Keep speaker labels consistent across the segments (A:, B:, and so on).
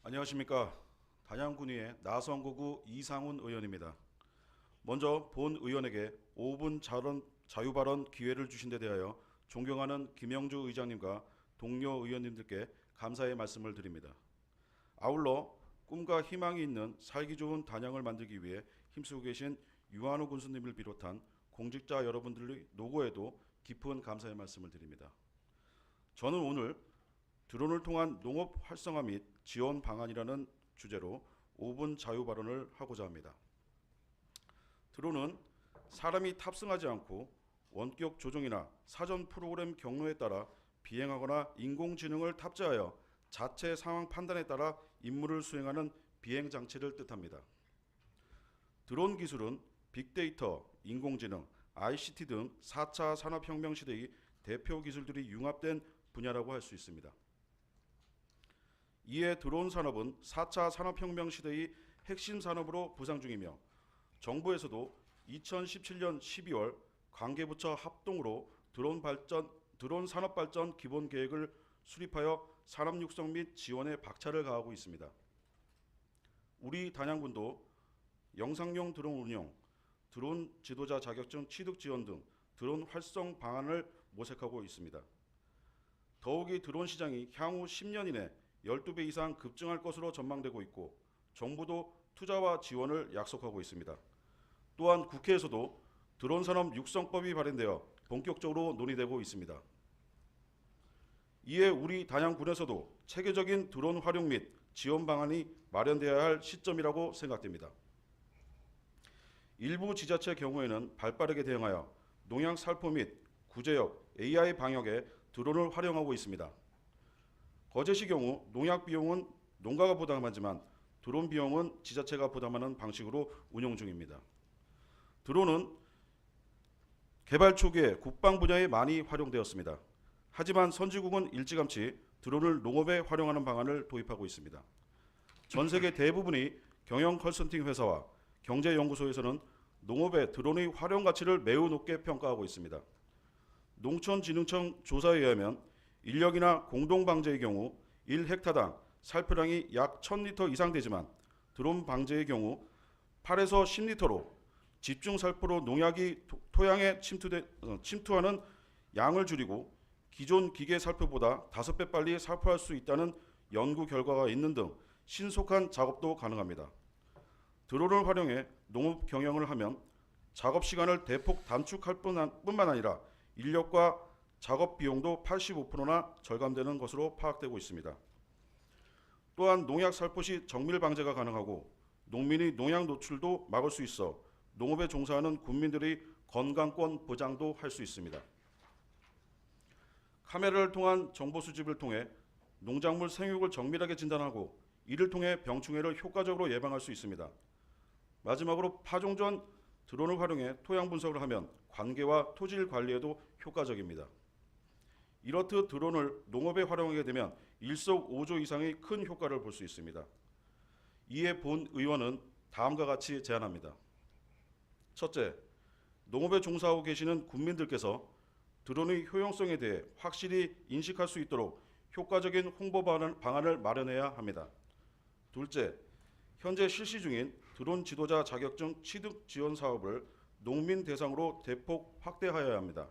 A: 안녕하십니까. 단양군의회 나성구구 이상훈 의원입니다. 먼저 본 의원에게 5분 자유발언 기회를 주신 데 대하여 존경하는 김영주 의장님과 동료 의원님들께 감사의 말씀을 드립니다. 아울러 꿈과 희망이 있는 살기 좋은 단양을 만들기 위해 힘쓰고 계신 유한호 군수님을 비롯한 공직자 여러분들의 노고에도 깊은 감사의 말씀을 드립니다. 저는 오늘 드론을 통한 농업 활성화 및 지원 방안이라는 주제로 5분 자유 발언을 하고자 합니다. 드론은 사람이 탑승하지 않고 원격 조종이나 사전 프로그램 경로에 따라 비행하거나 인공지능을 탑재하여 자체 상황 판단에 따라 임무를 수행하는 비행 장치를 뜻합니다. 드론 기술은 빅데이터, 인공지능, ICT 등 4차 산업혁명 시대의 대표 기술들이 융합된 분야라고 할 수 있습니다. 이에 드론 산업은 4차 산업혁명 시대의 핵심 산업으로 부상 중이며 정부에서도 2017년 12월 관계부처 합동으로 드론 산업 발전 기본 계획을 수립하여 산업 육성 및 지원에 박차를 가하고 있습니다. 우리 단양군도 영상용 드론 운용, 드론 지도자 자격증 취득 지원 등 드론 활성 방안을 모색하고 있습니다. 더욱이 드론 시장이 향후 10년 이내 12배 이상 급증할 것으로 전망되고 있고 정부도 투자와 지원을 약속하고 있습니다. 또한 국회에서도 드론 산업 육성법이 발의되어 본격적으로 논의되고 있습니다. 이에 우리 단양군에서도 체계적인 드론 활용 및 지원 방안이 마련되어야 할 시점이라고 생각됩니다. 일부 지자체 경우에는 발빠르게 대응하여 농약 살포 및 구제역, AI 방역에 드론을 활용하고 있습니다. 거제시 경우 농약 비용은 농가가 부담하지만 드론 비용은 지자체가 부담하는 방식으로 운용 중입니다. 드론은 개발 초기에 국방 분야에 많이 활용되었습니다. 하지만 선진국은 일찌감치 드론을 농업에 활용하는 방안을 도입하고 있습니다. 전 세계 대부분의 경영 컨설팅 회사와 경제연구소에서는 농업의 드론의 활용 가치를 매우 높게 평가하고 있습니다. 농촌진흥청 조사에 의하면 인력이나 공동방제의 경우 1헥타당 살포량이 약 1000리터 이상 되지만 드론 방제의 경우 8에서 10리터로 집중 살포로 농약이 토양에 침투하는 양을 줄이고 기존 기계 살포보다 5배 빨리 살포할 수 있다는 연구 결과가 있는 등 신속한 작업도 가능합니다. 드론을 활용해 농업 경영을 하면 작업 시간을 대폭 단축할 뿐만 아니라 인력과 작업 비용도 85%나 절감되는 것으로 파악되고 있습니다. 또한 농약 살포 시 정밀 방제가 가능하고 농민의 농약 노출도 막을 수 있어 농업에 종사하는 국민들의 건강권 보장도 할 수 있습니다. 카메라를 통한 정보 수집을 통해 농작물 생육을 정밀하게 진단하고 이를 통해 병충해를 효과적으로 예방할 수 있습니다. 마지막으로 파종 전 드론을 활용해 토양 분석을 하면 관계와 토질 관리에도 효과적입니다. 이렇듯 드론을 농업에 활용하게 되면 일석오조 이상의 큰 효과를 볼 수 있습니다. 이에 본 의원은 다음과 같이 제안합니다. 첫째, 농업에 종사하고 계시는 국민들께서 드론의 효용성에 대해 확실히 인식할 수 있도록 효과적인 홍보 방안을 마련해야 합니다. 둘째, 현재 실시 중인 드론 지도자 자격증 취득 지원 사업을 농민 대상으로 대폭 확대하여야 합니다.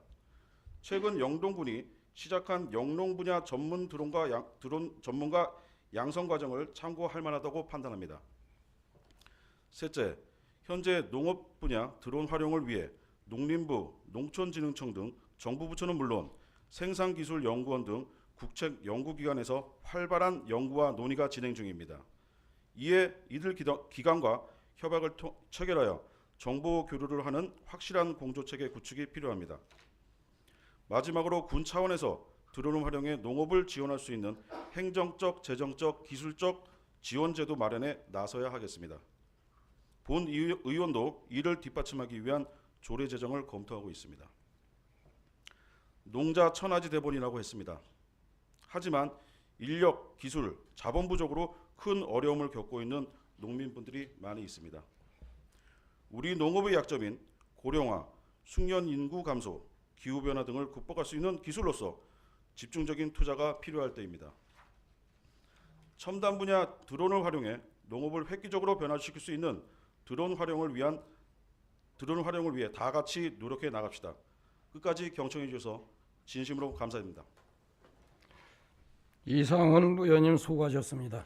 A: 최근 영동군이 시작한 영농 분야 전문 드론 전문가 양성 과정을 참고할 만하다고 판단합니다. 셋째, 현재 농업 분야 드론 활용을 위해 농림부, 농촌진흥청 등 정부 부처는 물론 생산기술연구원 등 국책 연구기관에서 활발한 연구와 논의가 진행 중입니다. 이에 이들 기관과 협약을 체결하여 정보 교류를 하는 확실한 공조체계 구축이 필요합니다. 마지막으로 군 차원에서 드론을 활용해 농업을 지원할 수 있는 행정적, 재정적, 기술적 지원제도 마련에 나서야 하겠습니다. 본 의원도 이를 뒷받침하기 위한 조례 제정을 검토하고 있습니다. 농자 천하지 대본이라고 했습니다. 하지만 인력, 기술, 자본 부족으로 큰 어려움을 겪고 있는 농민분들이 많이 있습니다. 우리 농업의 약점인 고령화, 숙련 인구 감소, 기후변화 등을 극복할 수 있는 기술로서 집중적인 투자가 필요할 때입니다. 첨단 분야 드론을 활용해 농업을 획기적으로 변화시킬 수 있는 드론 활용을 위해 다 같이 노력해 나갑시다. 끝까지 경청해 주셔서 진심으로 감사드립니다.
B: 이상헌 의원님 수고하셨습니다.